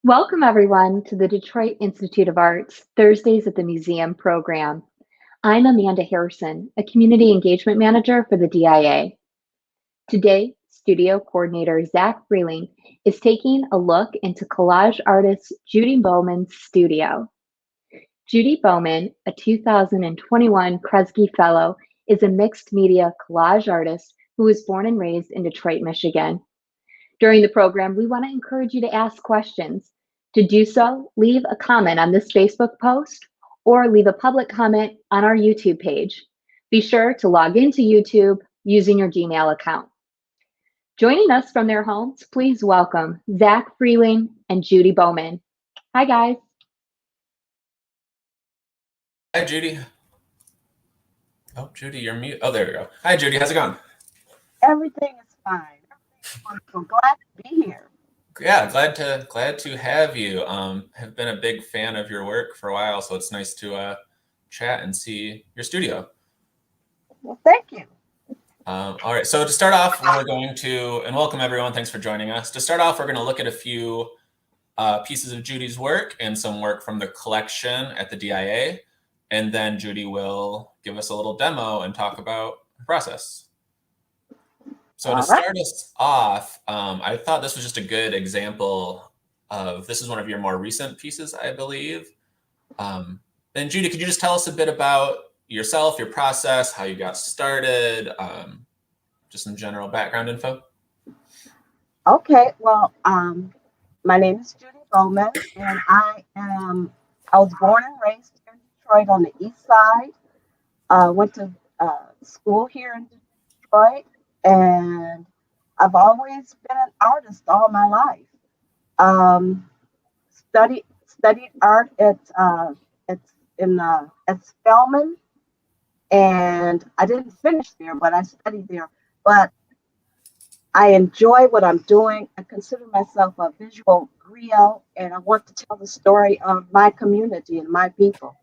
Welcome, everyone, to the Detroit Institute of Art's Thursdays at the Museum program. I'm Amanda Harrison, a Community Engagement Manager for the DIA. Today, studio coordinator Zach Freeling is taking a look into collage artist Judy Bowman's studio. Judy Bowman, a 2021 Kresge Fellow, is a mixed media collage artist who was born and raised in Detroit, Michigan. During the program, we want to encourage you to ask questions. To do so, leave a comment on this Facebook post or leave a public comment on our YouTube page. Be sure to log into YouTube using your Gmail account. Joining us from their homes, please welcome Zach Freeling and Judy Bowman. Hi, guys. Hi, Judy. Oh, Judy, you're mute. Oh, there we go. Hi, Judy. How's it going? Everything is fine. I'm glad to be here. Yeah, glad to have you. Have been a big fan of your work for a while, so it's nice to chat and see your studio. Well, thank you. All right, so to start off, we're going to, and welcome everyone, thanks for joining us. To start off, we're going to look at a few pieces of Judy's work and some work from the collection at the DIA, and then Judy will give us a little demo and talk about the process. So to start us off, I thought this was just a good example of, this is one of your more recent pieces, I believe. Then Judy, could you just tell us a bit about yourself, your process, how you got started, just some general background info? Okay, well, my name is Judy Bowman, and I was born and raised in Detroit on the east side. Went to school here in Detroit, and I've always been an artist all my life. Studied art at Spelman, and I didn't finish there, but I studied there. But I enjoy what I'm doing. I consider myself a visual griot, and I want to tell the story of my community and my people.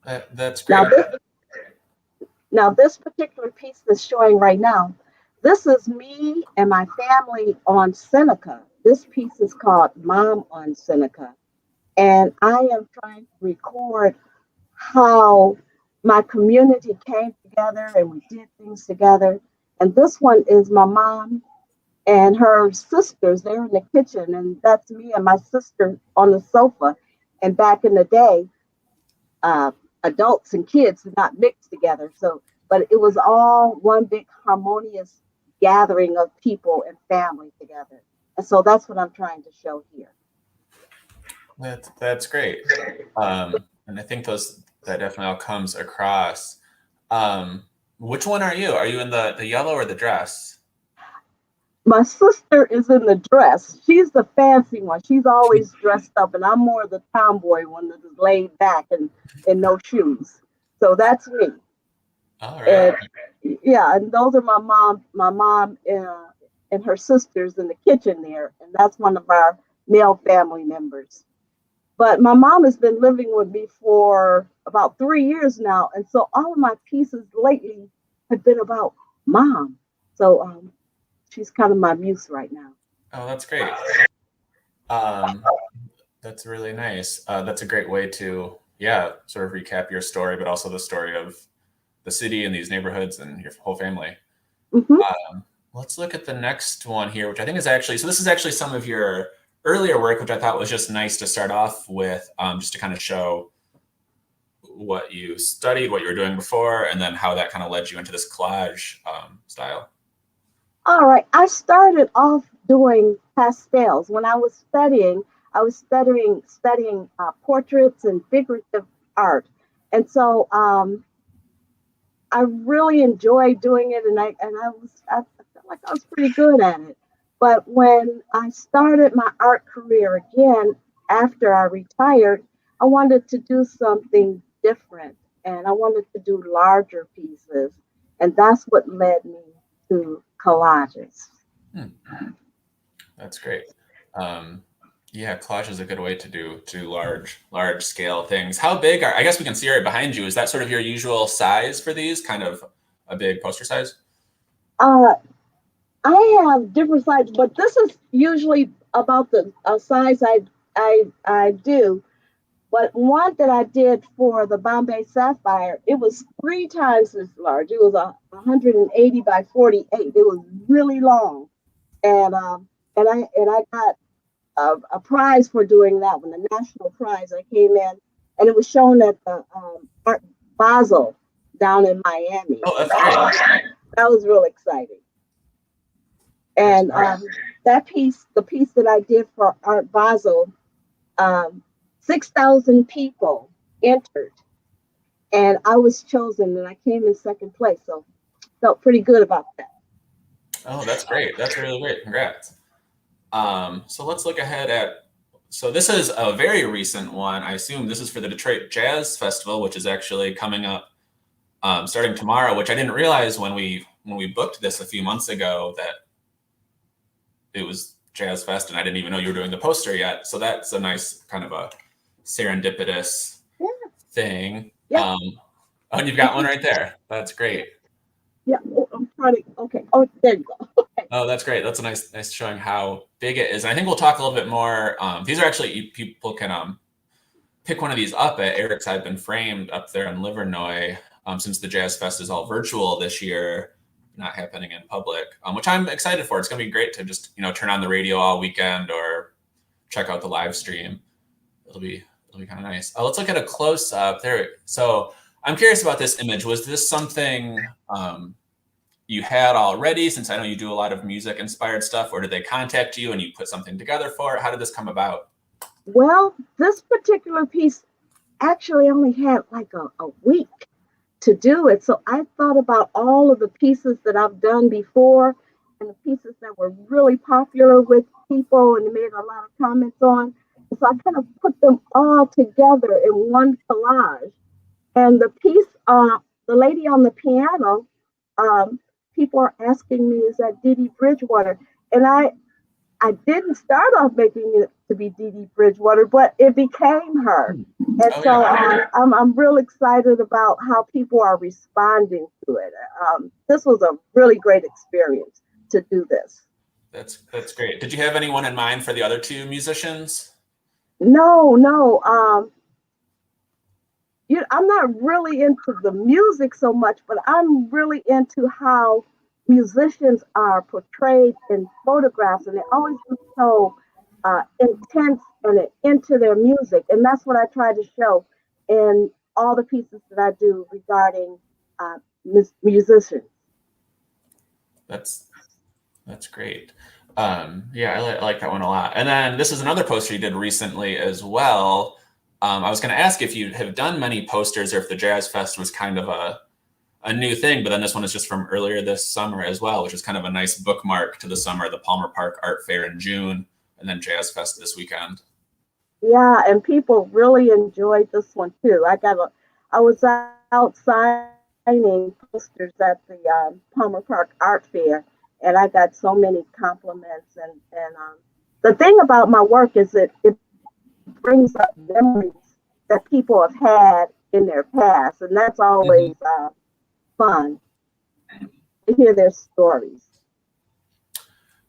That's great. Now, this particular piece that's showing right now, this is me and my family on Seneca. This piece is called Mom on Seneca. And I am trying to record how my community came together and we did things together. And this one is my mom and her sisters. They're in the kitchen, and that's me and my sister on the sofa. And back in the day, adults and kids did not mix together. But it was all one big harmonious gathering of people and family together. And so that's what I'm trying to show here. That's great. And I think that definitely all comes across. Which one are you? Are you in the yellow or the dress? My sister is in the dress. She's the fancy one. She's always dressed up, and I'm more the tomboy one that is laid back and no shoes. So that's me. All right. And those are my mom and her sisters in the kitchen there, and that's one of our male family members. But my mom has been living with me for about 3 years now, and so all of my pieces lately have been about Mom. So she's kind of my muse right now. Oh, that's great. That's really nice. That's a great way to, sort of recap your story, but also the story of the city and these neighborhoods and your whole family. Mm-hmm. Let's look at the next one here, which I think is actually, so this is actually some of your earlier work, which I thought was just nice to start off with, just to kind of show what you studied, what you were doing before, and then how that kind of led you into this collage style. All right. I started off doing pastels. When I was studying portraits and figurative art. And so I really enjoyed doing it, and I felt like I was pretty good at it. But when I started my art career again after I retired, I wanted to do something different, and I wanted to do larger pieces, and that's what led me to collages. That's great. Collage is a good way to do large scale things. How big I guess we can see right behind you. Is that sort of your usual size for these? Kind of a big poster size? I have different sizes, but this is usually about the size I do. But one that I did for the Bombay Sapphire, it was 3 times as large. It was 180 by 48. It was really long, and I got a prize for doing that one, the national prize. I came in, and it was shown at the Art Basel down in Miami. Oh, that's great. That was real exciting. And that piece, the piece that I did for Art Basel, 6,000 people entered, and I was chosen, and I came in second place. So felt pretty good about that. Oh, that's great. That's really great. Congrats. So let's look ahead at, so this is a very recent one. I assume this is for the Detroit Jazz Festival, which is actually coming up starting tomorrow, which I didn't realize when we booked this a few months ago that it was Jazz Fest, and I didn't even know you were doing the poster yet. So that's a nice kind of a serendipitous thing. Yeah. Oh, and you've got one right there. That's great. Yeah, I'm trying to, okay. Oh, there you go. Okay. Oh, that's great. That's a nice showing how big it is. And I think we'll talk a little bit more. These are actually, people can pick one of these up at Eric's I've Been Framed up there in Livernois, since the Jazz Fest is all virtual this year, not happening in public, which I'm excited for. It's going to be great to just, turn on the radio all weekend or check out the live stream. It'll be kind of nice. Let's look at a close up there. So I'm curious about this image. Was this something you had already, since I know you do a lot of music inspired stuff, or did they contact you and you put something together for it? How did this come about? Well, this particular piece actually only had like a week to do it. So I thought about all of the pieces that I've done before and the pieces that were really popular with people and made a lot of comments on. And so I kind of put them all together in one collage. And the piece, the lady on the piano, people are asking me, is that Dee Dee Bridgewater? And I didn't start off making it to be Dee Dee Bridgewater, but it became her. And so I'm real excited about how people are responding to it. This was a really great experience to do this. That's great. Did you have anyone in mind for the other two musicians? No. I'm not really into the music so much, but I'm really into how musicians are portrayed in photographs, and they always look so intense and into their music. And that's what I try to show in all the pieces that I do regarding musicians. That's great. Yeah, I like that one a lot. And then this is another poster you did recently as well. I was going to ask if you have done many posters or if the Jazz Fest was kind of a new thing, but then this one is just from earlier this summer as well, which is kind of a nice bookmark to the summer, the Palmer Park Art Fair in June, and then Jazz Fest this weekend. Yeah, and people really enjoyed this one too. I was out signing posters at the Palmer Park Art Fair, and I got so many compliments. And the thing about my work is that it brings up memories that people have had in their past, and that's always fun to hear their stories.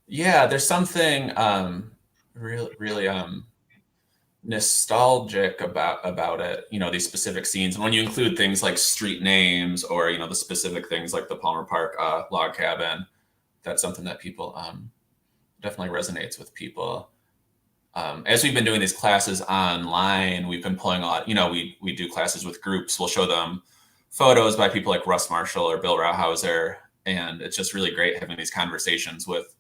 Yeah, there's something really nostalgic about it, these specific scenes. And when you include things like street names or, the specific things like the Palmer Park log cabin, that's something that people definitely resonates with people. As we've been doing these classes online, we've been pulling a lot, we do classes with groups. We'll show them photos by people like Russ Marshall or Bill Rauhauser. And it's just really great having these conversations with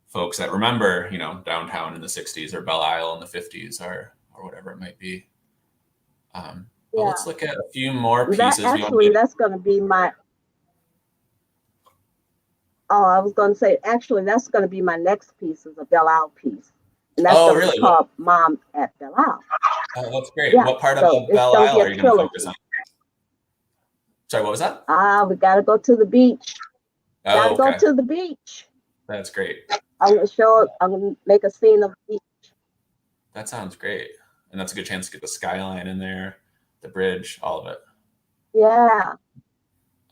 folks that remember, downtown in the 60s or Belle Isle in the 50s or whatever it might be. But let's look at a few more pieces. That's going to be my, I was going to say, actually, that's going to be my next piece, is a Belle Isle piece. And that's going to be called Mom at Belle Isle. Oh, that's great. Yeah, what part of Belle Isle are you going to focus on? Sorry, what was that? We got to go to the beach. Oh, go to the beach. That's great. I'm going to make a scene of the beach. That sounds great. And that's a good chance to get the skyline in there, the bridge, all of it. Yeah.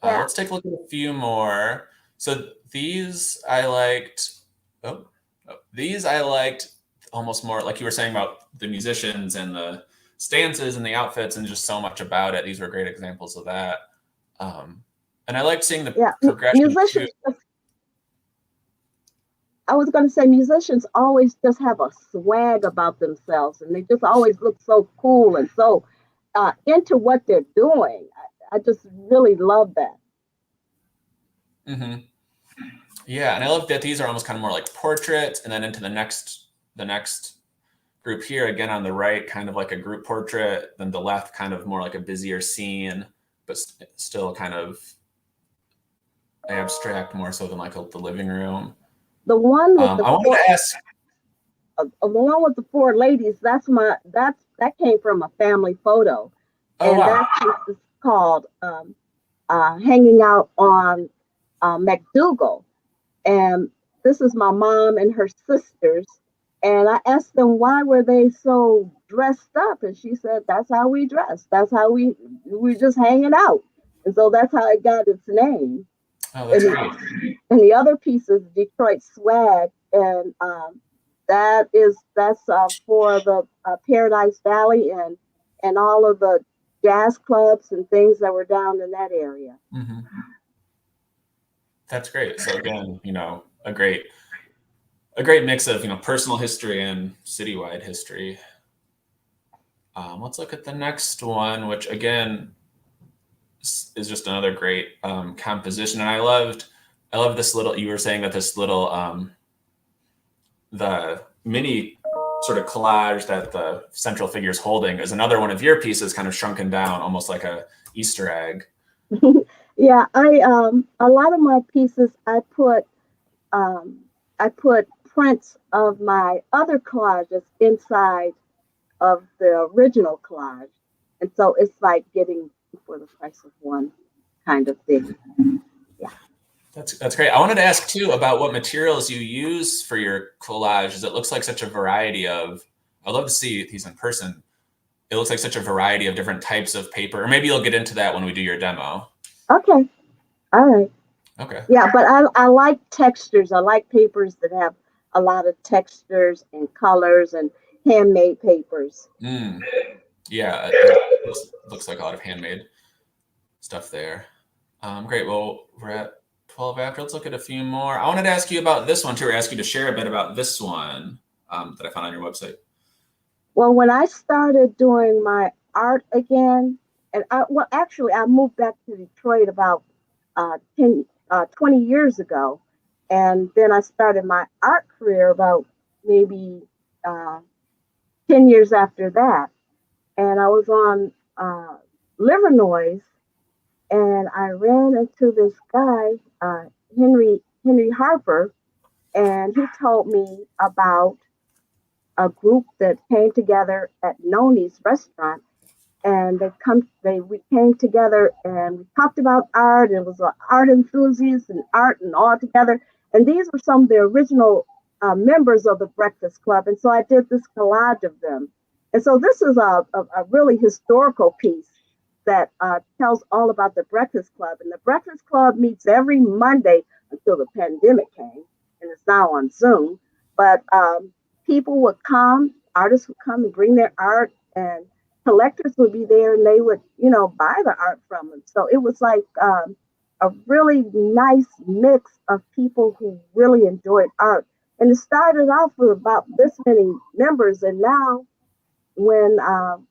Let's take a look at a few more. So these I liked. These I liked almost more, like you were saying about the musicians and the stances and the outfits and just so much about it. These were great examples of that. And I liked seeing the progression musicians. too. I was going to say musicians always just have a swag about themselves, and they just always look so cool and so into what they're doing. I just really love that. Mm-hmm. Yeah, and I love that these are almost kind of more like portraits, and then into the next group here, again on the right, kind of like a group portrait, then the left kind of more like a busier scene, but still kind of abstract more so than like the living room. The one with I wanted to ask. The one with the four ladies, that came from a family photo. Oh, and wow. That piece is called Hanging Out on MacDougall. And this is my mom and her sisters. And I asked them, why were they so dressed up? And she said, that's how we dress. That's how we're just hanging out. And so that's how it got its name. Oh, that's great. And the other piece is Detroit Swag. And that's for the Paradise Valley and all of the jazz clubs and things that were down in that area. Mm-hmm. That's great. So again, a great mix of personal history and citywide history. Let's look at the next one, which again is just another great composition. And I love this little. You were saying that this little the mini sort of collage that the central figure is holding is another one of your pieces, kind of shrunken down, almost like a Easter egg. Yeah, a lot of my pieces I put prints of my other collages inside of the original collage, and so it's like getting for the price of one kind of thing. Yeah, that's great. I wanted to ask too about what materials you use for your collages. It looks like such a variety of. I'd love to see these in person. It looks like such a variety of different types of paper, or maybe you'll get into that when we do your demo. Okay. All right. Okay. Yeah, but I like textures. I like papers that have a lot of textures and colors and handmade papers. Yeah, it looks like a lot of handmade stuff there. Great. Well, we're at 12 after. Let's look at a few more. I wanted to ask you about this one too, or ask you to share a bit about this one that I found on your website. Well, when I started doing my art again, and I moved back to Detroit about 20 years ago. And then I started my art career about maybe 10 years after that. And I was on Liver Noise, and I ran into this guy, Henry Harper, and he told me about a group that came together at Noni's restaurant, and we came together and we talked about art. It was art enthusiasts and art and all together. And these were some of the original members of the Breakfast Club. And so I did this collage of them. And so this is a really historical piece that tells all about the Breakfast Club. And the Breakfast Club meets every Monday until the pandemic came, and it's now on Zoom. But people would come, artists would come and bring their art, and collectors would be there, and they would, buy the art from them. So it was like a really nice mix of people who really enjoyed art. And it started off with about this many members, and now when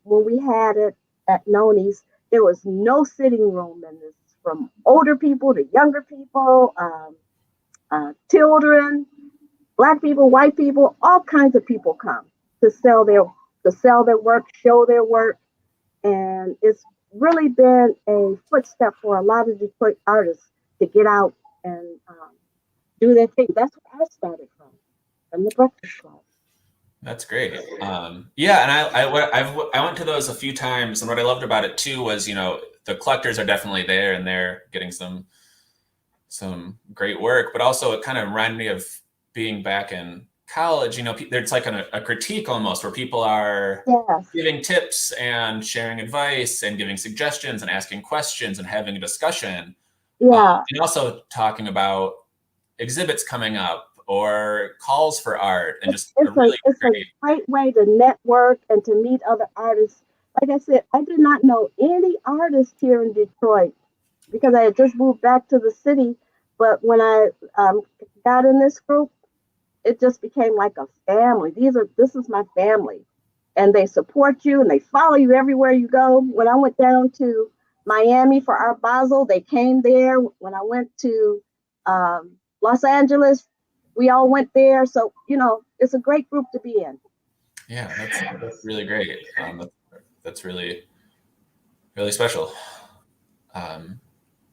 we had it at Noni's, there was no sitting room, and it's from older people to younger people, children, Black people, white people, all kinds of people come to sell their work, show their work. And it's really been a footstep for a lot of Detroit artists to get out and do their thing. That's what I started from the Breakfast Club. That's great. Yeah, and I went to those a few times, and what I loved about it too was, the collectors are definitely there, and they're getting some great work, but also it kind of reminded me of being back in college. There's like a critique almost where people are giving tips and sharing advice and giving suggestions and asking questions and having a discussion. Yeah. And also talking about exhibits coming up or calls for art, and just It's a great way to network and to meet other artists. Like I said, I did not know any artists here in Detroit because I had just moved back to the city. But when I got in this group, it just became like a family. This is my family, and they support you and they follow you everywhere you go. When I went down to Miami for Art Basel, they came there. When I went to Los Angeles, we all went there. So it's a great group to be in. Yeah, that's really great. That's really, really special.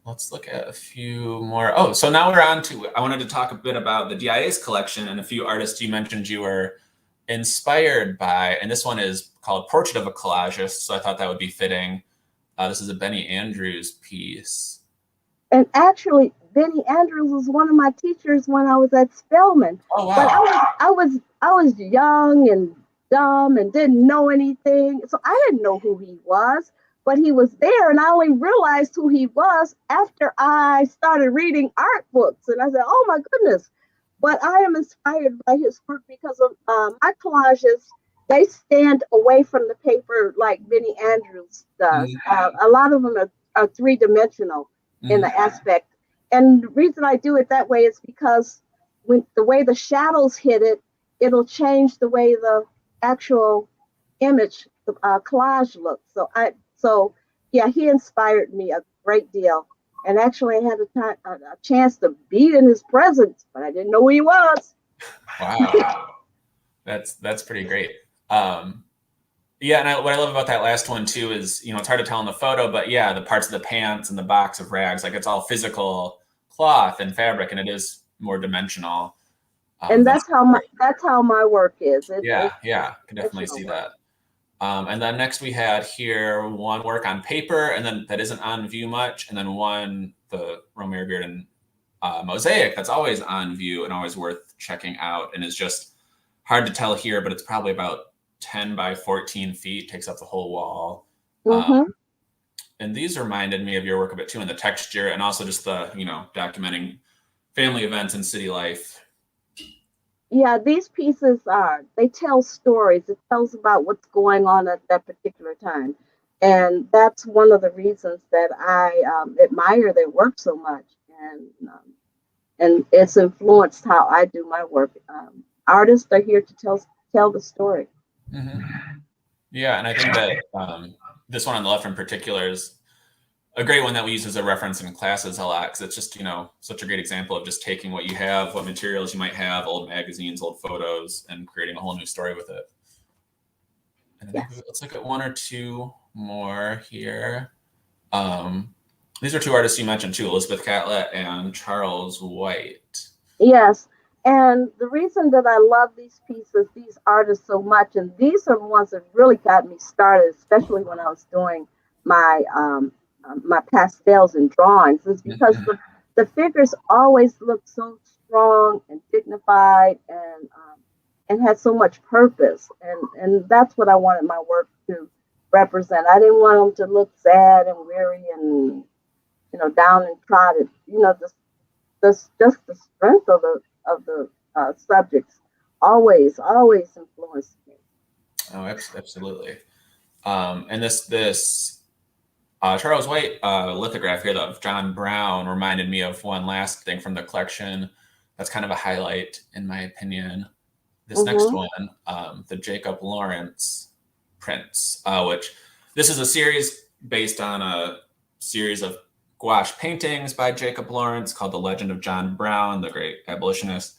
Let's look at a few more. Oh, so now we're on to, I wanted to talk a bit about the DIA's collection and a few artists you mentioned you were inspired by. And this one is called Portrait of a Collagist. So I thought that would be fitting. This is a Benny Andrews piece. And actually, Benny Andrews was one of my teachers when I was at Spelman. Oh, wow. But I was young and dumb and didn't know anything. So I didn't know who he was. But he was there, and I only realized who he was after I started reading art books. And I said, oh, my goodness. But I am inspired by his work because of my collages. They stand away from the paper like Benny Andrews does. A lot of them are three-dimensional in the aspect. And the reason I do it that way is because when the way the shadows hit it, it'll change the way the actual image, the collage looks. So yeah, he inspired me a great deal. And actually, I had a chance to be in his presence, but I didn't know who he was. Wow, that's pretty great. Yeah, and what I love about that last one too is, it's hard to tell in the photo, but yeah, the parts of the pants and the box of rags, like it's all physical cloth and fabric, and it is more dimensional. And that's how my work is. Yeah, can definitely see that. And then next we had here one work on paper, and then that isn't on view much, and then one, the Romare Bearden mosaic that's always on view and always worth checking out, and is just hard to tell here, but it's probably about 10 by 14 feet, takes up the whole wall. And these reminded me of your work a bit too, in the texture and also just the, documenting family events and city life. Yeah, these pieces they tell stories. It tells about what's going on at that particular time. And that's one of the reasons that I admire their work so much. And it's influenced how I do my work. Artists are here to tell the story. Yeah, and I think that this one on the left in particular is a great one that we use as a reference in classes a lot, because it's just, such a great example of just taking what you have, what materials you might have, old magazines, old photos, and creating a whole new story with it. And let's look at one or two more here. These are two artists you mentioned too, Elizabeth Catlett and Charles White. Yes. And the reason that I love these pieces, these artists so much, and these are the ones that really got me started, especially when I was doing my my pastels and drawings, is because the figures always look so strong and dignified and had so much purpose. And that's what I wanted my work to represent. I didn't want them to look sad and weary and down and trodden. Just the strength of the subjects always influenced me. Oh, absolutely. And this Charles White lithograph here of John Brown reminded me of one last thing from the collection that's kind of a highlight, in my opinion. This next one, the Jacob Lawrence prints, which this is a series based on a series of gouache paintings by Jacob Lawrence called The Legend of John Brown, the great abolitionist.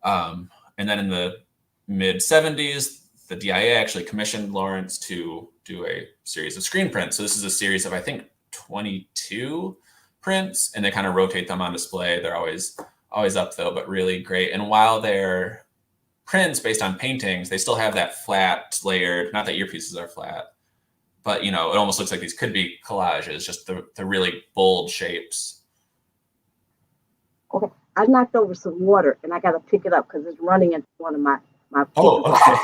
And then in the mid-70s, the DIA actually commissioned Lawrence to do a series of screen prints. So this is a series of, I think, 22 prints, and they kind of rotate them on display. They're always up though, but really great. And while they're prints based on paintings, they still have that flat layered, not that your pieces are flat, but it almost looks like these could be collages, just the really bold shapes. Okay, I knocked over some water and I got to pick it up because it's running into one of my Oh, okay.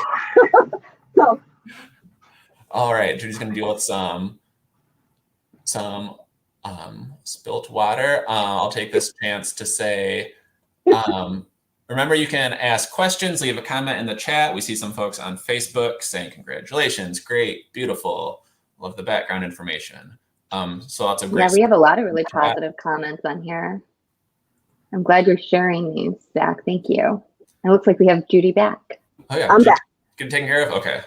So all right, Judy's gonna deal with some Spilt water. I'll take this chance to say, remember, you can ask questions, leave a comment in the chat. We see some folks on Facebook saying, congratulations, great, beautiful, love the background information. So lots of great Yeah, we have a lot of really chat. positive comments on here. I'm glad you're sharing these, Zach. Thank you. It looks like we have Judy back. Oh yeah, I'm back. Getting taken care of? Okay.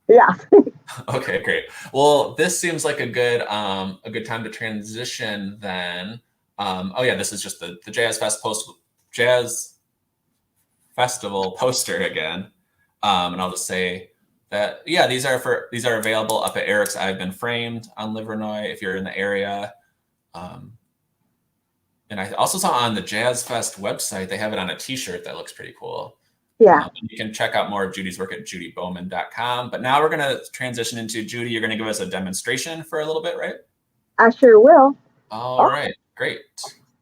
Yeah. Okay, great. Well, this seems like a good time to transition then. Oh yeah, this is just the Jazz Festival poster again. And I'll just say that, yeah, these are available up at Eric's I've Been Framed on Livernois if you're in the area. And I also saw on the Jazz Fest website, they have it on a t-shirt that looks pretty cool. Yeah. You can check out more of Judy's work at judybowman.com. But now we're going to transition into Judy. You're going to give us a demonstration for a little bit, right? I sure will. All right, great.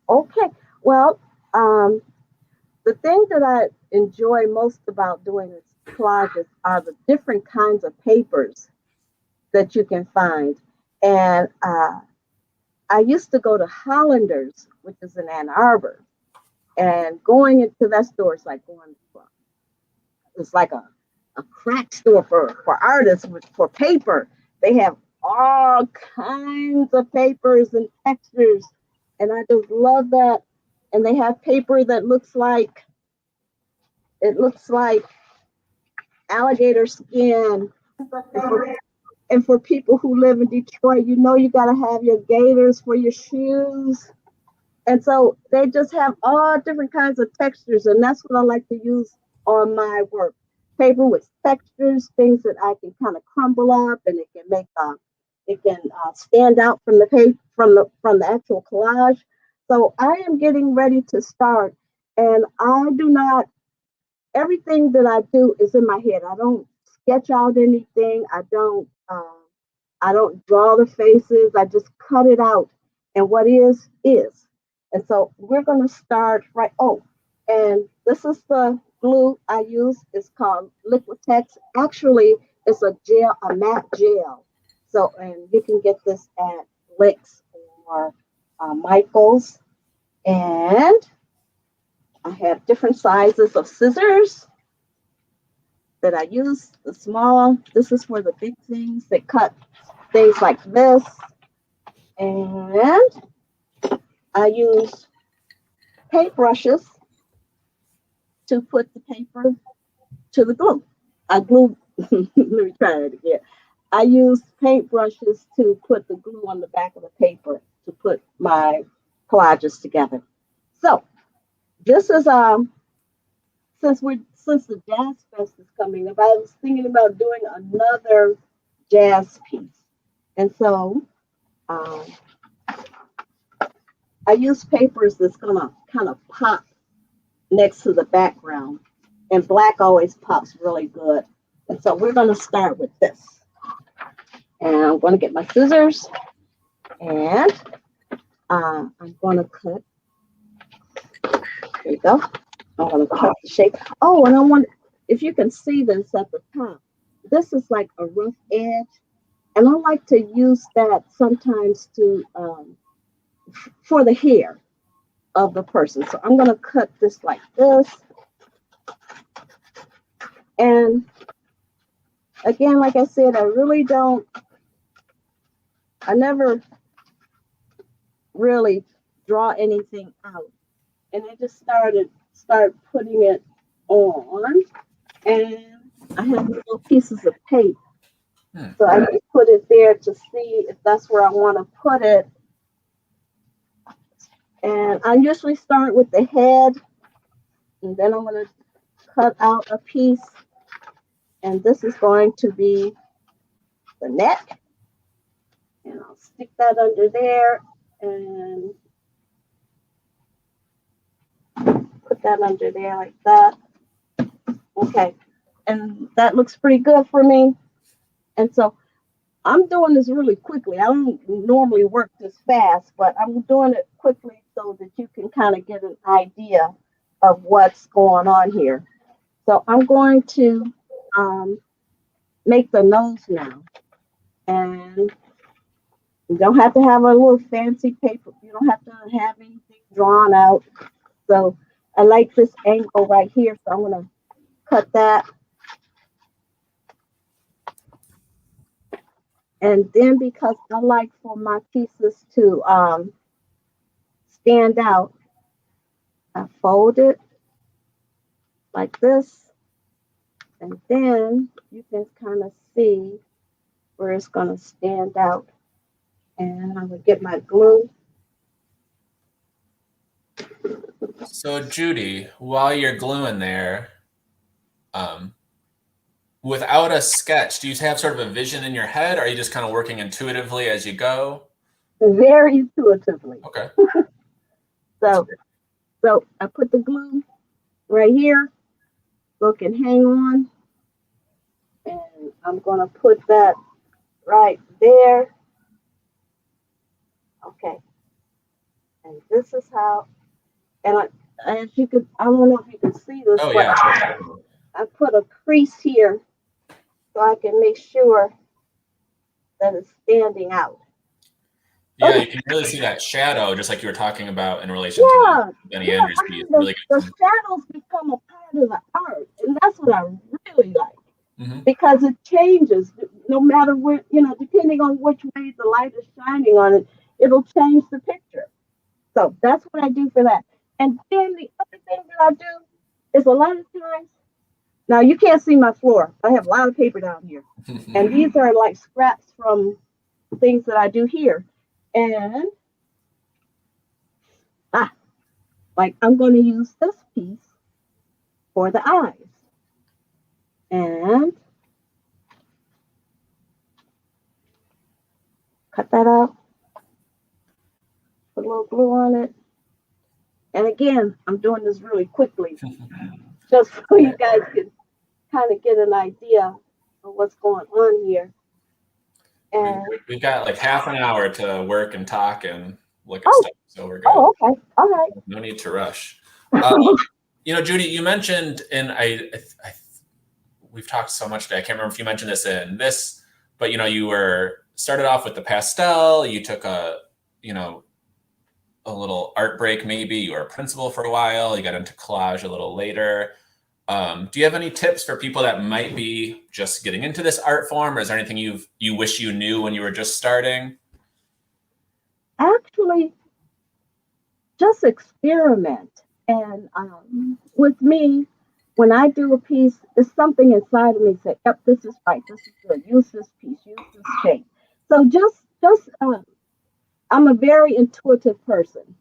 Okay. Well, the thing that I enjoy most about doing this collages are the different kinds of papers that you can find. And I used to go to Hollanders, which is in Ann Arbor, and going into that store is like going to it's like a crack store for artists for paper. They have all kinds of papers and textures, and I just love that. And they have paper that looks like alligator skin. And for people who live in Detroit, you know you got to have your gaiters for your shoes. And so they just have all different kinds of textures, and that's what I like to use on my work. Paper with textures, things that I can kind of crumble up, and it can make stand out from the paper from the actual collage. So I am getting ready to start, and I do not. Everything that I do is in my head. I don't sketch out anything. I don't draw the faces. I just cut it out, and what is. And so we're going to start right. Oh, and this is the glue I use. It's called Liquitex. Actually, it's a matte gel. So, and you can get this at Licks or Michael's. And I have different sizes of scissors that I use. The small, this is for the big things that cut things like this. And I use paint brushes to put the paper to the glue. Let me try it again. I use paint brushes to put the glue on the back of the paper to put my collages together. So this is since the Jazz Fest is coming up, I was thinking about doing another jazz piece. And so I use papers that's gonna kind of pop next to the background, and black always pops really good. And so we're gonna start with this. And I'm gonna get my scissors, and I'm gonna cut. There you go. I'm gonna cut the shape. Oh, and I want, if you can see this at the top, this is like a rough edge, and I like to use that sometimes to for the hair of the person. So I'm gonna cut this like this. And again, like I said, I never really draw anything out. And I just start putting it on. And I have little pieces of tape. So I just put it there to see if that's where I want to put it. And I usually start with the head, and then I'm going to cut out a piece. And this is going to be the neck. And I'll stick that under there and put that under there like that. Okay. And that looks pretty good for me. And so I'm doing this really quickly. I don't normally work this fast, but I'm doing it quickly so that you can kind of get an idea of what's going on here. So I'm going to make the nose now. And You don't have to have a little fancy paper. You don't have to have anything drawn out. So I like this angle right here, so I'm gonna cut that. And then because I like for my pieces to stand out, I fold it like this, and then you can kind of see where it's gonna stand out. And I'm gonna get my glue. So Judy, while you're gluing there, without a sketch, do you have sort of a vision in your head? Or are you just kind of working intuitively as you go? Very intuitively. Okay. So I put the glue right here, so it can hang on. And I'm gonna put that right there. Okay. And this is how, and as you could, I don't know if you can see this, Oh but yeah. I put a crease here so I can make sure that it's standing out. Yeah, you can really see that shadow, just like you were talking about in relation Yeah, to Benny yeah. Andrews piece. Really The good. shadows become a part of the art, and that's what I really like. Mm-hmm. Because it changes no matter what, depending on which way the light is shining on it, it'll change the picture. So that's what I do for that. And then the other thing that I do is a lot of times, now you can't see my floor. I have a lot of paper down here. And these are like scraps from things that I do here. And like I'm going to use this piece for the eyes. And cut that out. Put a little glue on it. And again, I'm doing this really quickly, just so you guys can kind of get an idea of what's going on here. And we've got like half an hour to work and talk and look at stuff, so we're good. Oh, okay, all right. No need to rush. Judy, you mentioned, and we've talked so much today. I can't remember if you mentioned this in this, but you were started off with the pastel. You took a little art break, maybe. You were a principal for a while. You got into collage a little later. Do you have any tips for people that might be just getting into this art form, or is there anything you wish you knew when you were just starting? Actually, just experiment. And with me, when I do a piece, there's something inside of me say, "Yep, this is right. This is good. Use this piece. Use this shape." So I'm a very intuitive person,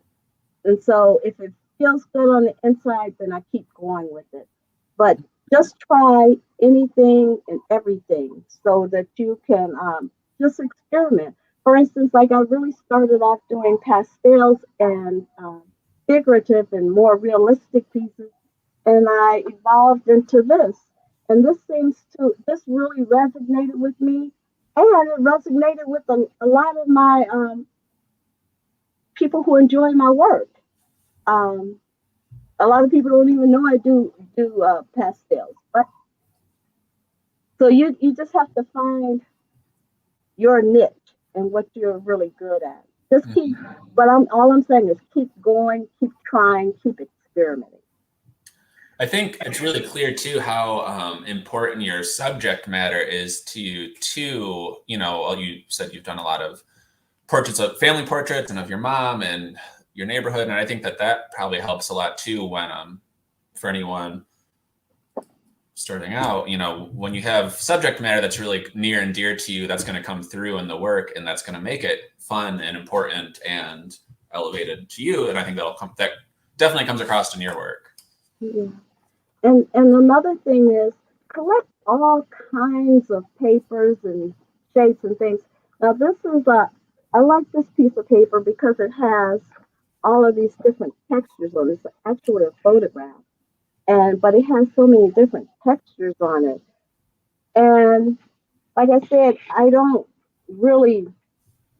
and so if it feels good on the inside, then I keep going with it. But just try anything and everything so that you can just experiment. For instance, like I really started off doing pastels and figurative and more realistic pieces, and I evolved into this. And this really resonated with me, and it resonated with a lot of my people who enjoy my work. Um, a lot of people don't even know I do pastels, but so you just have to find your niche and what you're really good at. Just keep, but all I'm saying is keep going, keep trying, keep experimenting. I think it's really clear too how important your subject matter is to you too. You said you've done a lot of portraits of family portraits and of your mom and your neighborhood, and I think that probably helps a lot too when for anyone starting out, when you have subject matter that's really near and dear to you, that's going to come through in the work, and that's going to make it fun and important and elevated to you. And I think that definitely comes across in your work. Yeah. And another thing is collect all kinds of papers and shapes and things. Now I like this piece of paper because it has all of these different textures on it. It's actually a photograph. But it has so many different textures on it. And like I said, I don't really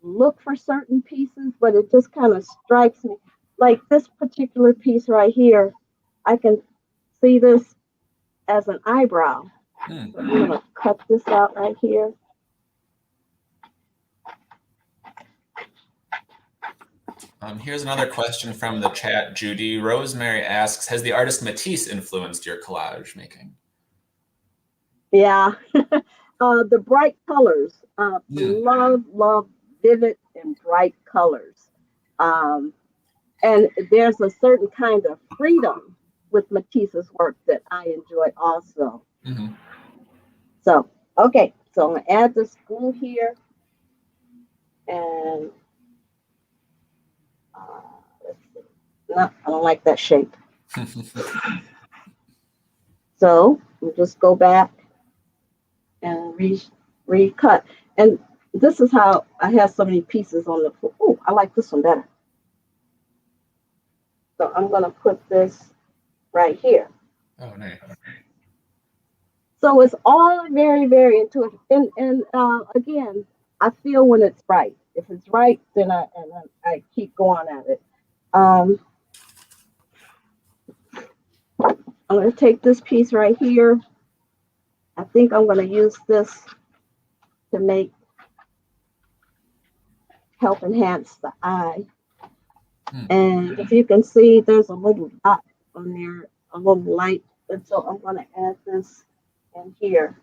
look for certain pieces, but it just kind of strikes me. Like this particular piece right here, I can see this as an eyebrow. So I'm gonna cut this out right here. Here's another question from the chat, Judy. Rosemary asks, has the artist Matisse influenced your collage making? Yeah, the bright colors. Love vivid and bright colors. And there's a certain kind of freedom with Matisse's work that I enjoy also. So, okay, so I'm gonna add this glue here, and let's see. No, I don't like that shape. So we'll just go back and recut. And this is how I have so many pieces on the floor. Oh, I like this one better. So I'm gonna put this right here. Oh, nice. So it's all very, very intuitive. And again, I feel when it's right. If it's right, then I keep going at it. I'm going to take this piece right here. I think I'm going to use this to help enhance the eye. And if you can see, there's a little dot on there, a little light. And so I'm going to add this in here.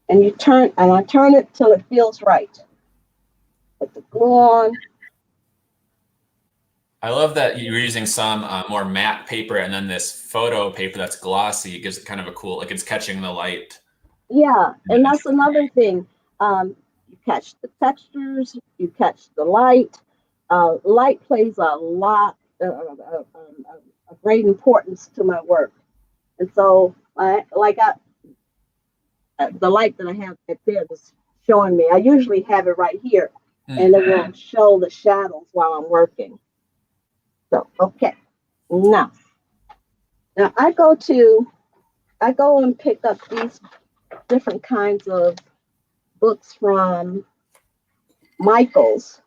And I turn it till it feels right. Put the glue on. I love that you're using some more matte paper and then this photo paper that's glossy. It gives it kind of a cool, like it's catching the light. Yeah, and that's another thing. You catch the textures, you catch the light. Light plays a great importance to my work. And so the light that I have right there is showing me. I usually have it right here, and it will show the shadows while I'm working. So, okay, now I go and pick up these different kinds of books from Michael's,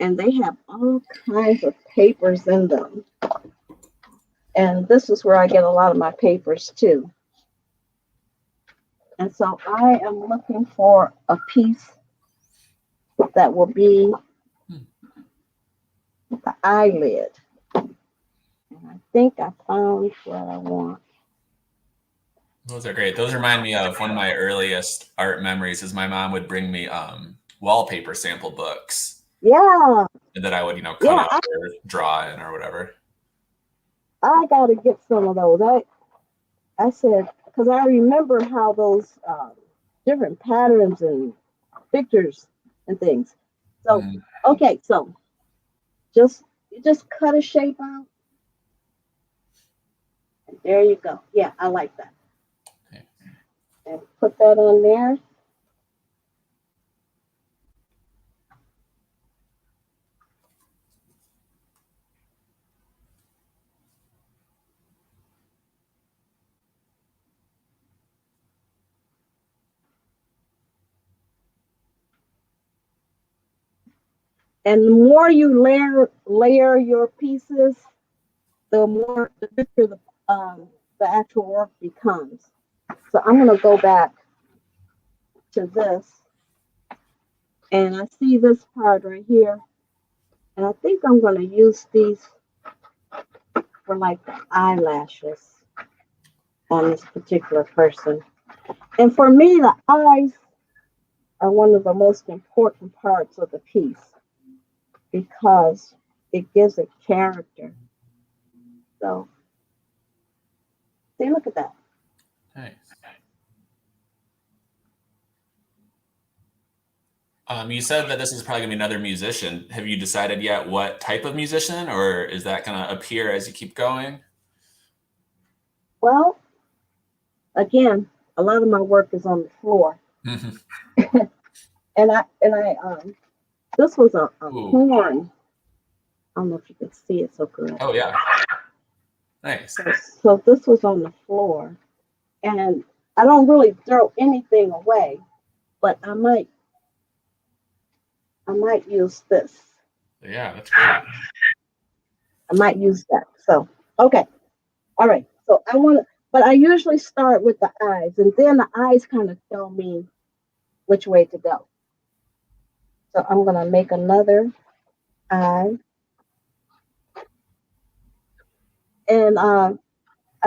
and they have all kinds of papers in them. And this is where I get a lot of my papers too. And so I am looking for a piece that will be the eyelid. And I think I found what I want. Those are great. Those remind me of one of my earliest art memories is my mom would bring me wallpaper sample books. Yeah. That I would, cut out or draw in or whatever. I got to get some of those. I said, because I remember how those different patterns and pictures and things. So, okay, so you just cut a shape out. And there you go. Yeah, I like that. Okay. And put that on there. And the more you layer your pieces, the richer the actual work becomes. So I'm going to go back to this, and I see this part right here, and I think I'm going to use these for like the eyelashes on this particular person. And for me, the eyes are one of the most important parts of the piece because it gives it character. So, see, look at that. Nice. You said that this is probably gonna be another musician. Have you decided yet what type of musician, or is that gonna appear as you keep going? Well, again, a lot of my work is on the floor. and I this was a horn. I don't know if you can see it so good. Oh yeah. Nice. So this was on the floor, and I don't really throw anything away, but I might use this. Yeah, that's great. I might use that. So, okay. All right. So but I usually start with the eyes, and then the eyes kind of tell me which way to go. So I'm going to make another eye. And I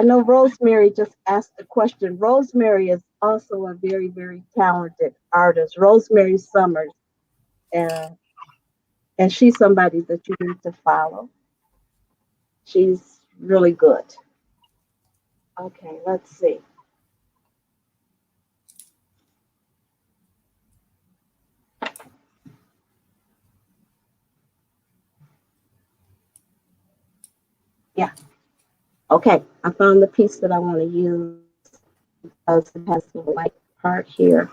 know Rosemary just asked a question. Rosemary is also a very, very talented artist. Rosemary Summers. And she's somebody that you need to follow. She's really good. Okay, let's see. Yeah. Okay, I found the piece that I want to use because it has the white part here.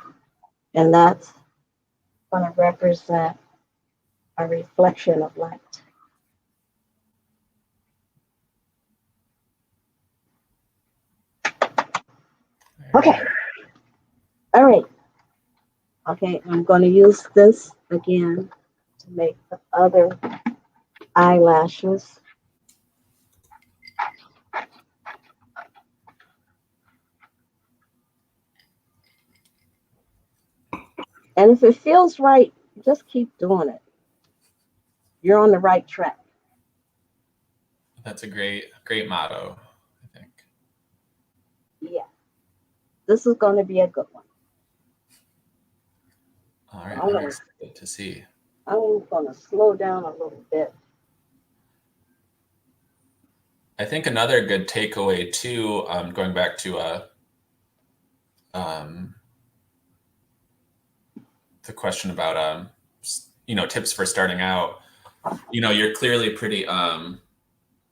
And that's going to represent a reflection of light. Okay. All right. Okay, I'm going to use this again to make the other eyelashes. And if it feels right, just keep doing it. You're on the right track. That's a great motto, I think. Yeah. This is going to be a good one. All right, I'm excited to see. I'm going to slow down a little bit. I think another good takeaway too, going back to the question about tips for starting out. You're clearly pretty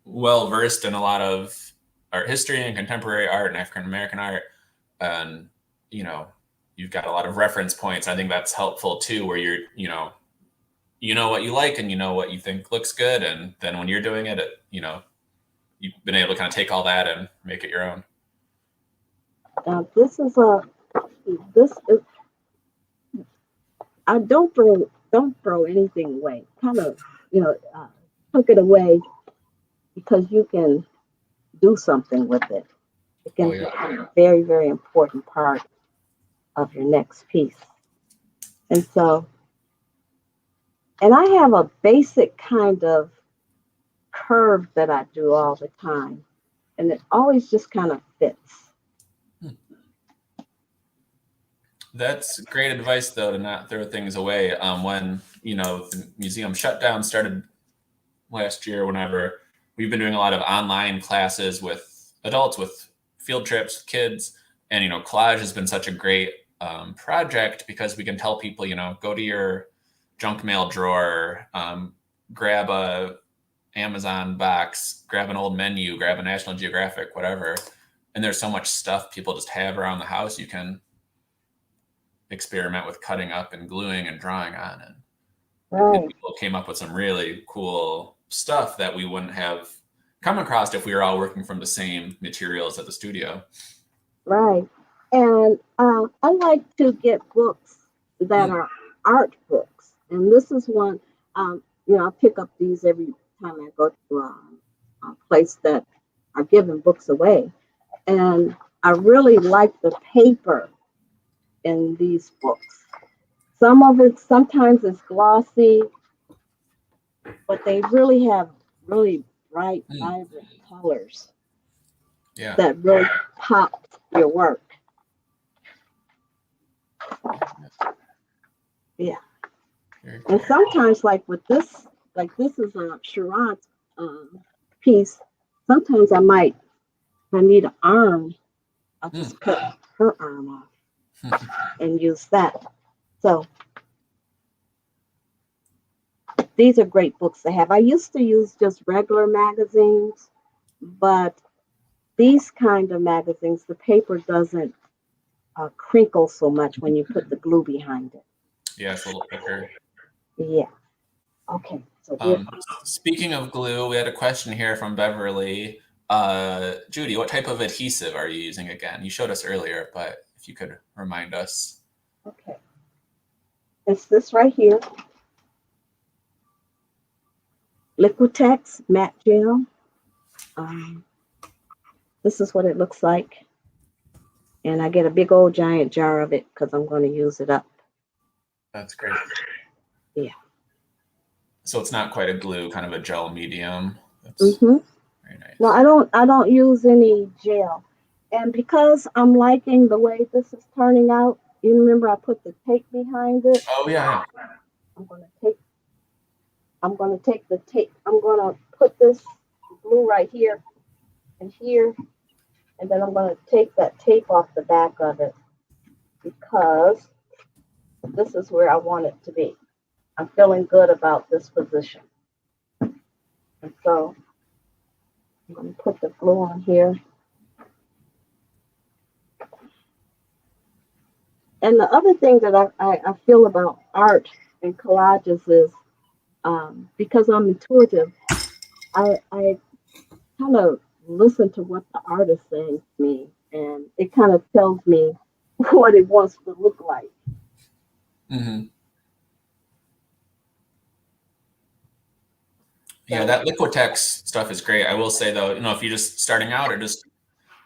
well versed in a lot of art history and contemporary art and African American art, and you've got a lot of reference points. I think that's helpful too, where you're you know what you like and you know what you think looks good, and then when you're doing it, you've been able to kind of take all that and make it your own. This is I don't throw anything away. Kind of, tuck it away because you can do something with it. It can be a very, very important part of your next piece. And so, and I have a basic kind of curve that I do all the time, and it always just kind of fits. That's great advice, though, to not throw things away. When the museum shutdown started last year, whenever we've been doing a lot of online classes with adults, with field trips, kids, and Collage has been such a great project because we can tell people, go to your junk mail drawer, grab a Amazon box, grab an old menu, grab a National Geographic, whatever, and there's so much stuff people just have around the house. You can experiment with cutting up and gluing and drawing on, and people came up with some really cool stuff that we wouldn't have come across if we were all working from the same materials at the studio. Right. And I like to get books that are art books, and this is one. I pick up these every time I go to a place that are giving books away, and I really like the paper in these books. Some of it sometimes is glossy, but they really have really bright, vibrant colors that really pop your work. Yeah. And sometimes, like with this, this is a Sharon's piece. Sometimes I need an arm. I'll just cut her arm off and use that. So these are great books to have. I used to use just regular magazines, but these kind of magazines, the paper doesn't crinkle so much when you put the glue behind it. Yeah, it's a little thicker. Yeah. Okay. So speaking of glue, we had a question here from Beverly. Judy, what type of adhesive are you using again? You showed us earlier, but if you could remind us. Okay. It's this right here. Liquitex matte gel. This is what it looks like. And I get a big old giant jar of it because I'm going to use it up. That's great. Yeah. So it's not quite a glue, kind of a gel medium. That's Mm-hmm. very nice. No, I don't use any gel. And because I'm liking the way this is turning out, you remember I put the tape behind it? Oh yeah. I'm gonna take the tape. I'm gonna put this glue right here and here, and then I'm gonna take that tape off the back of it because this is where I want it to be. I'm feeling good about this position. And so I'm gonna put the glue on here. And the other thing that I feel about art and collages is because I'm intuitive, I kind of listen to what the artist is saying to me, and it kind of tells me what it wants to look like. Mm-hmm. Yeah, that Liquitex stuff is great. I will say though, if you're just starting out or just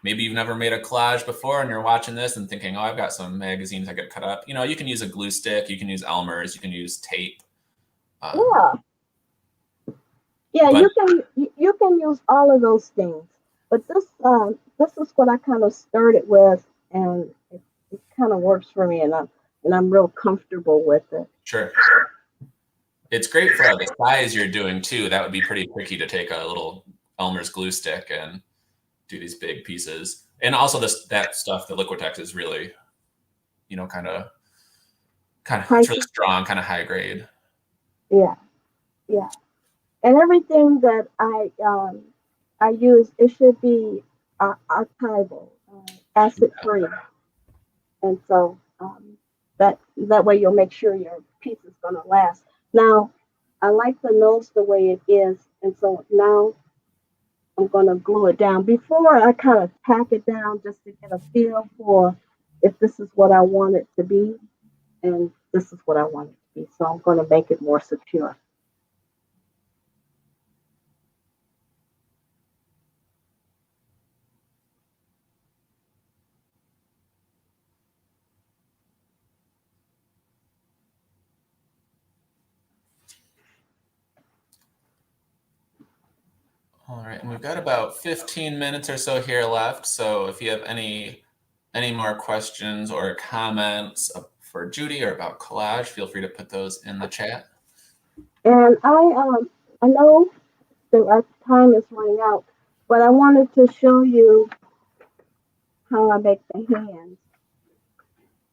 maybe you've never made a collage before and you're watching this and thinking, oh, I've got some magazines I could cut up. You can use a glue stick, you can use Elmer's, you can use tape. Yeah. Yeah, you can use all of those things, but this is what I kind of started with, and it kind of works for me, and I'm real comfortable with it. Sure. It's great for the size you're doing too. That would be pretty tricky to take a little Elmer's glue stick and do these big pieces. And also that stuff, the Liquitex is really, kind of it's really strong, kind of high grade. Yeah, yeah. And everything that I use, it should be archival, acid free, and so that way you'll make sure your piece is going to last. Now, I like the nose the way it is, and so now I'm going to glue it down. Before I kind of tack it down just to get a feel for if this is what I want it to be, and this is what I want it to be. So I'm going to make it more secure. All right, and we've got about 15 minutes or so here left. So if you have any more questions or comments for Judy or about collage, feel free to put those in the chat. And I know that our time is running out, but I wanted to show you how I make the hands.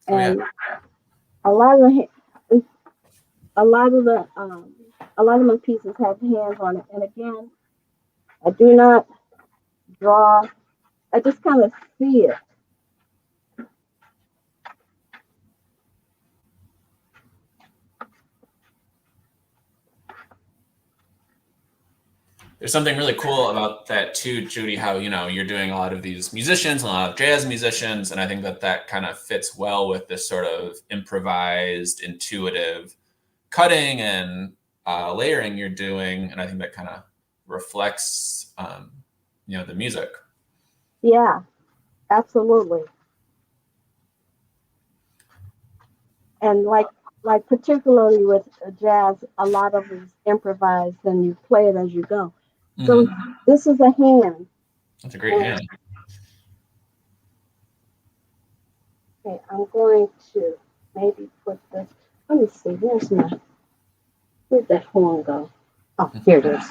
And a lot of my pieces have hands on it. And again, I do not draw. I just kind of see it. There's something really cool about that too, Judy, how, you're doing a lot of these musicians, a lot of jazz musicians, and I think that kind of fits well with this sort of improvised, intuitive cutting and layering you're doing, and I think that kind of reflects, the music. Yeah, absolutely. And like particularly with jazz, a lot of it is improvised, and you play it as you go. So this is a hand. That's a great hand. Okay, I'm going to maybe put this. Let me see. Where'd that horn go? Oh, here it is.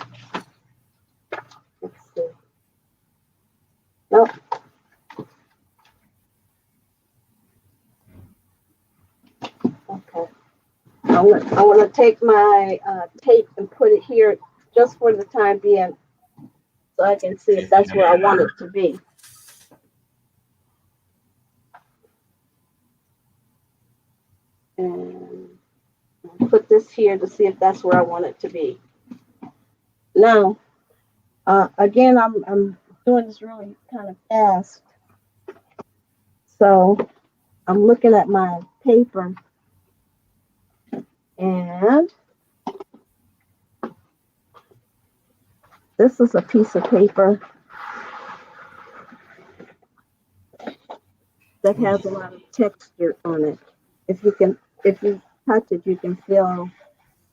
Let's see. Nope. Okay. I want to take my tape and put it here just for the time being, so I can see if that's where I want it to be. And I'll put this here to see if that's where I want it to be. Now, again, I'm doing this really kind of fast. So I'm looking at my paper, and this is a piece of paper that has a lot of texture on it. If you touch it, you can feel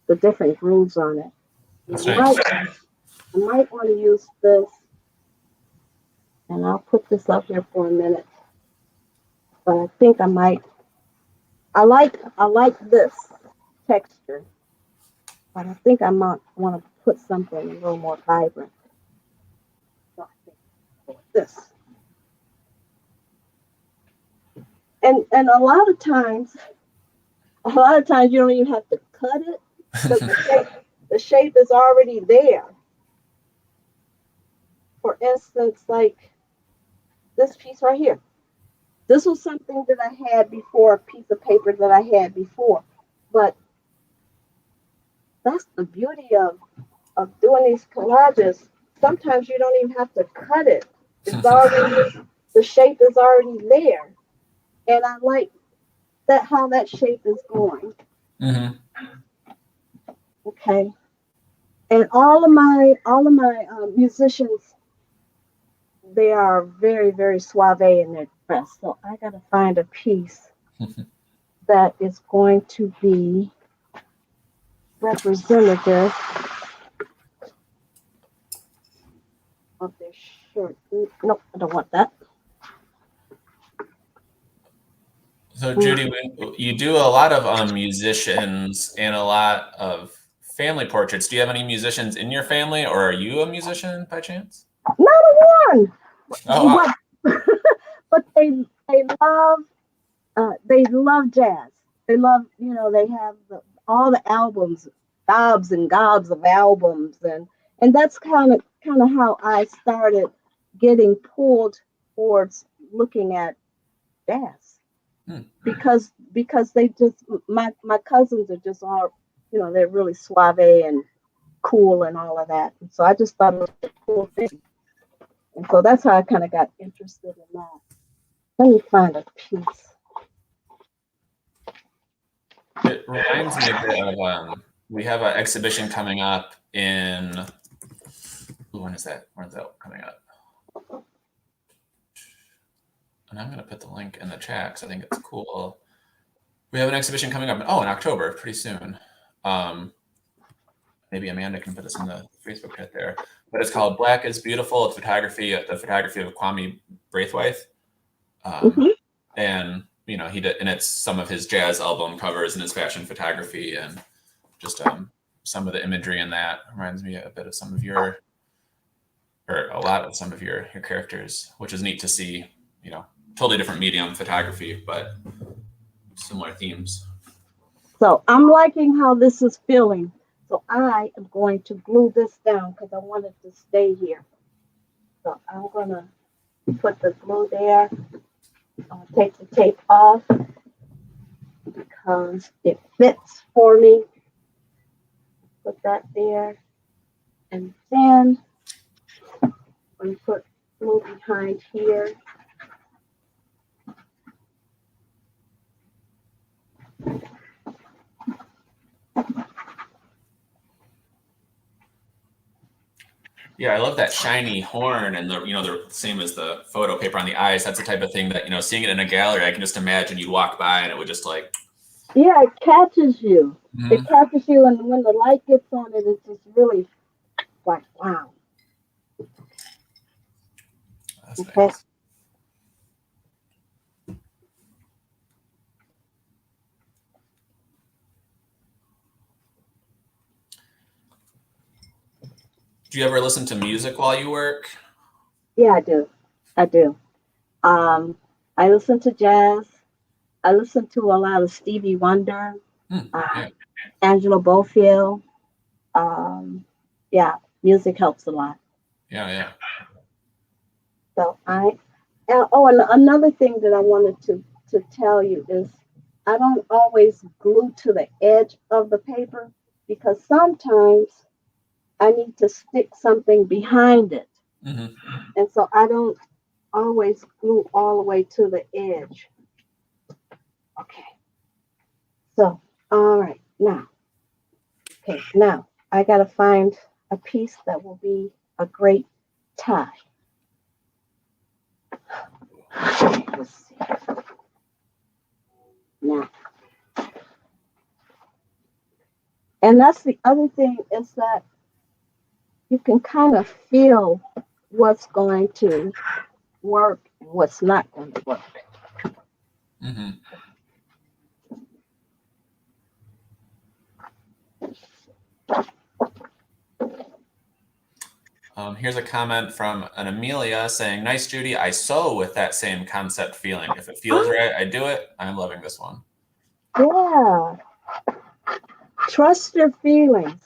the different grooves on it. That's I nice. might want to use this, and I'll put this up here for a minute. But I think I might. I like this texture, but I think I might want to put something a little more vibrant. So I think I'll go with this. And a lot of times you don't even have to cut it because the shape is already there. For instance, like this piece right here. This was something that I had before, a piece of paper that I had before. But that's the beauty of doing these collages. Sometimes you don't even have to cut it. It's already, the shape is already there. And I like that how that shape is going. Mm-hmm. Okay. And all of my musicians, they are very, very suave in their dress. So I gotta find a piece that is going to be representative of their shirt. Nope, I don't want that. So Judy, you do a lot of musicians and a lot of family portraits. Do you have any musicians in your family, or are you a musician by chance? Not a one. Oh, wow. But they love jazz. They love, they have all the albums, gobs and gobs of albums, and that's kind of how I started getting pulled towards looking at jazz. Because they just my cousins are just all, they're really suave and cool and all of that. And so I just thought it was a cool thing. And so that's how I kind of got interested in that. Let me find a piece. It reminds me a bit of we have an exhibition coming up in when is that? When's that coming up? And I'm going to put the link in the chat because I think it's cool. We have an exhibition coming up in October, pretty soon. Maybe Amanda can put this in the Facebook chat there. But it's called Black is Beautiful. It's the photography of Kwame Braithwaite. And he did, and it's some of his jazz album covers and his fashion photography, and just some of the imagery in that reminds me a bit of some of your, or a lot of some of your characters, which is neat to see. Totally different medium, photography, but similar themes. So I'm liking how this is feeling. So I am going to glue this down because I want it to stay here. So I'm going to put the glue there. I'll take the tape off because it fits for me. Put that there. And then I'm going to put glue behind here. Yeah, I love that shiny horn, and the same as the photo paper on the eyes. That's the type of thing that seeing it in a gallery, I can just imagine you'd walk by and it would just like. Yeah, it catches you. Mm-hmm. It catches you, and when the light gets on it, it's just really like wow. That's okay. Nice. Do you ever listen to music while you work? Yeah, I do. I listen to jazz. I listen to a lot of Stevie Wonder, Angela Bofield. Yeah, music helps a lot. Yeah. So and another thing that I wanted to tell you is I don't always glue to the edge of the paper because sometimes I need to stick something behind it. Mm-hmm. And so I don't always glue all the way to the edge. Okay. So, all right, now I got to find a piece that will be a great tie. Let's see. Now, And that's the other thing, is that you can kind of feel what's going to work and what's not going to work. Mm-hmm. Here's a comment from an Amelia saying, "Nice, Judy. I sew with that same concept feeling. If it feels right, I do it. I'm loving this one." Yeah. Trust your feelings.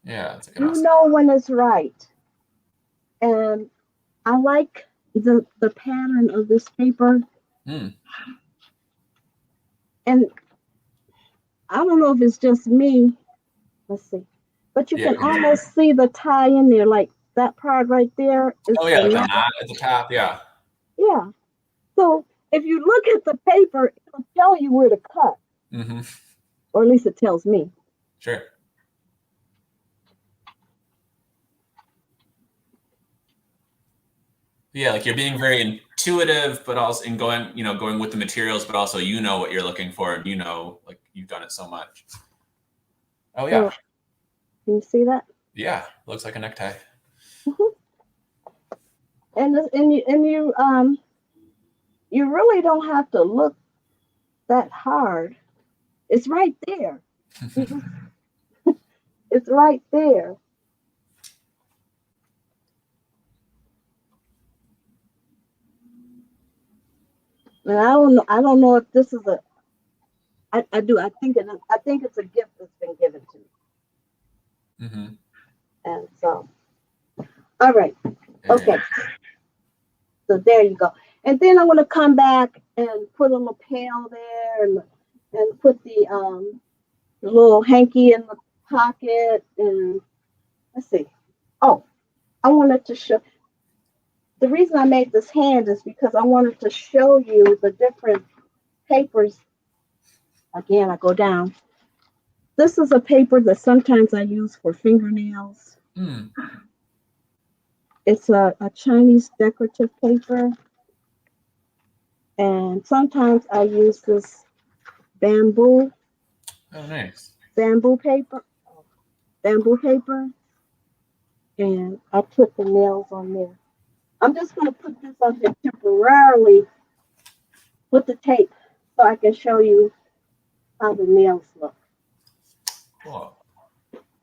Yeah, that's a good You message. know when it's right. And I like the pattern of this paper. Mm. And I don't know if it's just me. Let's see. But you Yeah. can almost see the tie in there, like that part right there is Oh yeah, the the knot. knot at the top. Yeah. Yeah. So if you look at the paper, it'll tell you where to cut, Mm-hmm. or at least it tells me. Sure. Yeah, like you're being very intuitive, but also in going with the materials, but also what you're looking for, and like you've done it so much. Oh yeah. So, can you see that? Yeah, looks like a necktie. Mm-hmm. You really don't have to look that hard. It's right there. It's right there. And I don't know if this is I do. I think it's a gift that's been given to me. Mm-hmm. And so, all right. Okay. Yeah. So there you go. And then I want to come back and put a lapel there, and put the little hanky in the pocket, and let's see. Oh, I wanted to show. The reason I made this hand is because I wanted to show you the different papers. Again, I go down. This is a paper that sometimes I use for fingernails. Mm. It's a Chinese decorative paper. And sometimes I use this bamboo Oh, nice. bamboo paper, and I put the nails on there. I'm just going to put this on here temporarily with the tape so I can show you how the nails look. Cool.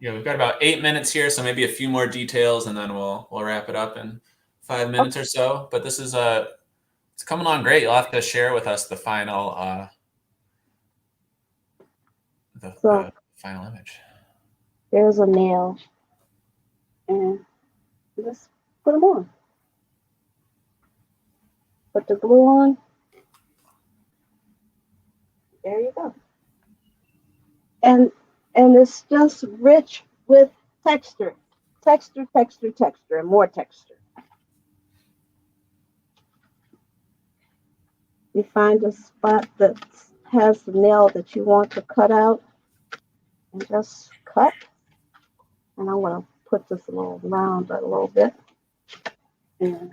Yeah, we've got about 8 minutes here, so maybe a few more details, and then we'll wrap it up in 5 minutes or so. But this is it's coming along great. You'll have to share with us the final So final image. there's a nail, and just put them on. Put the glue on. There you go. And it's just rich with texture, and more texture. You find a spot that has the nail that you want to cut out, and just cut. And I'm going to put this a little round a little bit. And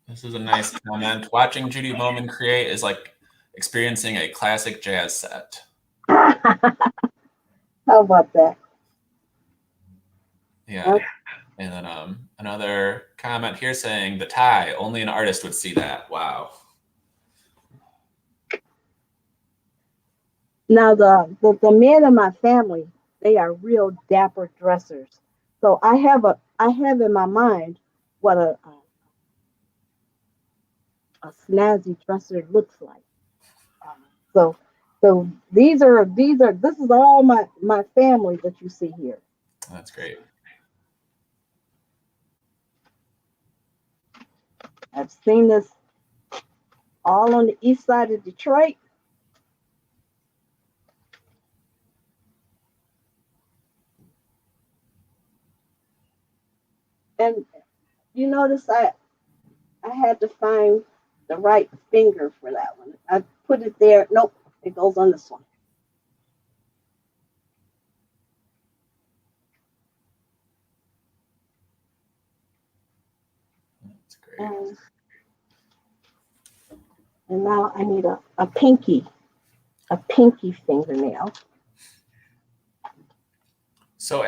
This is a nice comment. Watching Judy Bowman create is like experiencing a classic jazz set. how about that? Yeah. Okay. And then another comment here saying the tie, only an artist would see that. Wow. Now the men in my family, they are real dapper dressers. So I have in my mind what a snazzy dresser looks like. So this is all my family that you see here. That's great. I've seen this all on the east side of Detroit. And you notice I had to find the right finger for that one. I put it there. Nope, it goes on this one. That's great. And now I need a pinky fingernail. So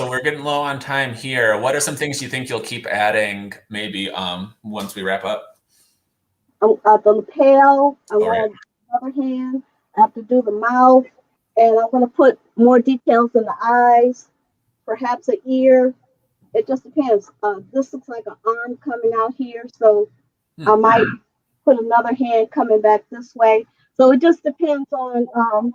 we're getting low on time here. What are some things you think you'll keep adding maybe once we wrap up? The lapel, I All right. want another hand. I have to do the mouth, and I'm going to put more details in the eyes, perhaps an ear. It just depends. This looks like an arm coming out here, so I might put another hand coming back this way. So it just depends on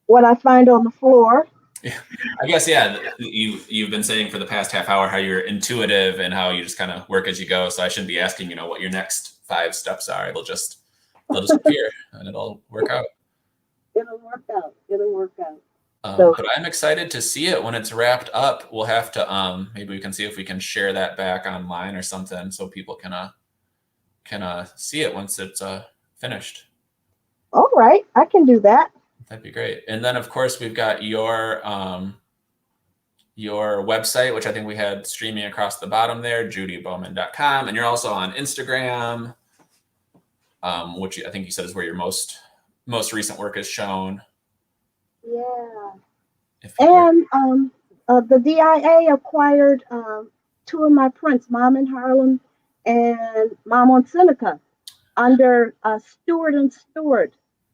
what I find on the floor. Yeah. I guess, yeah, you've been saying for the past half hour how you're intuitive and how you just kind of work as you go. So I shouldn't be asking, what your next 5 steps are. They'll just appear and it'll work out. It'll work out. It'll work out. But I'm excited to see it when it's wrapped up. We'll have to maybe we can see if we can share that back online or something so people can see it once it's finished. All right, I can do that. That'd be great. And then of course we've got your website, which I think we had streaming across the bottom there, judybowman.com, and you're also on Instagram, which I think you said is where your most recent work is shown. Yeah. And the DIA acquired 2 of my prints, Mom in Harlem and Mom on Seneca, under Stewart and Stewart,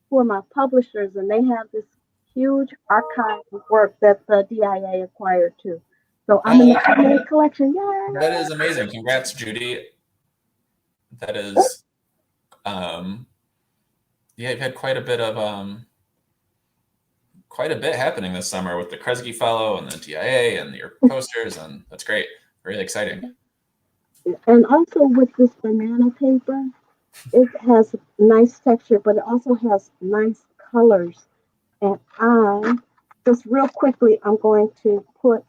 who are my publishers, and they have this huge archive of work that the DIA acquired too. So I'm in the Thematic collection. Yay! That is amazing. Congrats, Judy. That is, yeah, you've had quite a bit happening this summer with the Kresge Fellow and the DIA and your posters, and that's great. Really exciting. And also with this banana paper, it has nice texture, but it also has nice colors. And just real quickly, I'm going to put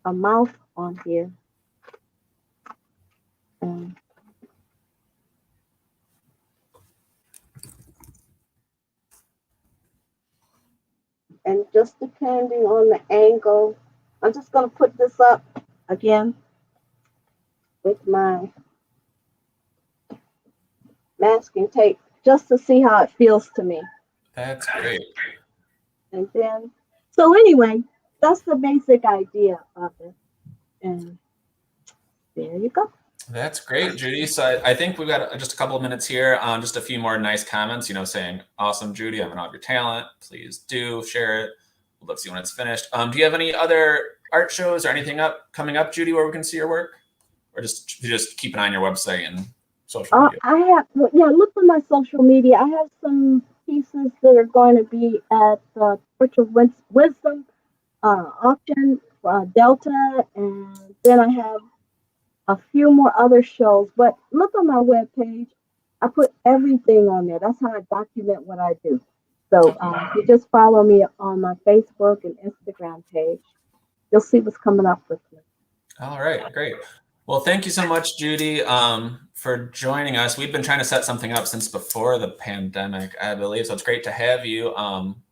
a mouth on here. And just depending on the angle, I'm just going to put this up again with my masking tape just to see how it feels to me. That's great. And then, so anyway, that's the basic idea of it. And there you go. That's great, Judy. So I think we've got just a couple of minutes here on just a few more nice comments, saying, awesome, Judy, I'm in awe of your talent. Please do share it. We'd love to see when it's finished. Do you have any other art shows or anything coming up, Judy, where we can see your work? Or just keep an eye on your website and social media? I have, look for my social media. I have some pieces that are going to be at the Torch of Wisdom auction, Delta, and then I have a few more other shows. But look on my webpage. I put everything on there. That's how I document what I do. So you just follow me on my Facebook and Instagram page. You'll see what's coming up with me. All right, great. Well, thank you so much, Judy, for joining us. We've been trying to set something up since before the pandemic, I believe. So it's great to have you.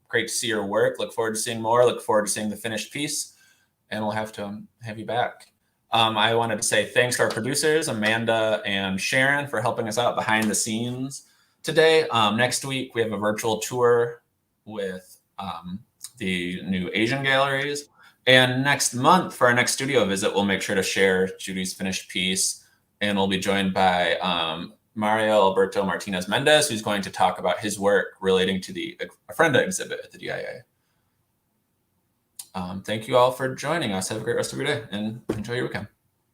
Great to see your work. Look forward to seeing more. Look forward to seeing the finished piece. And we'll have to have you back. I wanted to say thanks to our producers, Amanda and Sharon, for helping us out behind the scenes today. Next week, we have a virtual tour with the new Asian galleries. And next month, for our next studio visit, we'll make sure to share Judy's finished piece. And we'll be joined by Mario Alberto Martinez Mendez, who's going to talk about his work relating to the Ofrenda exhibit at the DIA. Thank you all for joining us. Have a great rest of your day and enjoy your weekend.